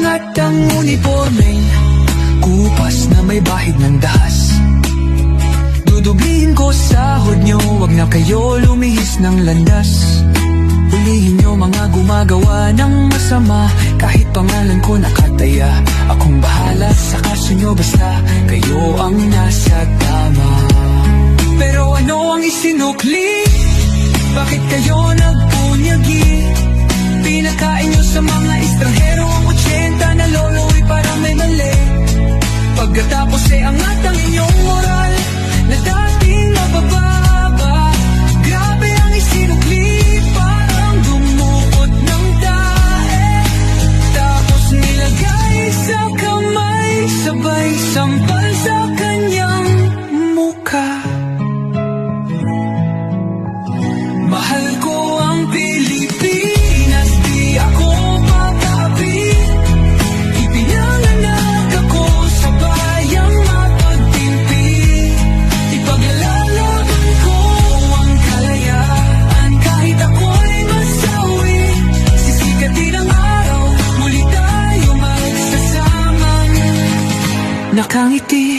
Angat ang uniformeng kupas na may bahid ng dahas. Dudublihin ko sahod nyo, wag na kayo lumihis ng landas. Hulihin nyo mga gumagawa ng masama, kahit pangalan ko nakataya. Akong bahala sa kaso nyo, basta kayo ang nasa tama. Pero ano ang isinukli? Bakit kayo nagpunyagi? Pinakain nyo sa mga estranghero ang 80 na lolo'y parang may mali. Pagkatapos angat ang inyong moral na dating mabababa. Grabe ang isinukli, parang dumukot ng tae. Tapos nilagay sa kamay, sabay sampal sa kanyang mukha. Mahal ko ang Pilipinas, di ako pag-api. Ipinanganak ako sa bayang mapagtimpi. Ipaglalaban ko ang kalayaan, kahit ako'y masawi. Sisikatin ang araw, muli tayo magsasamang nakangiti.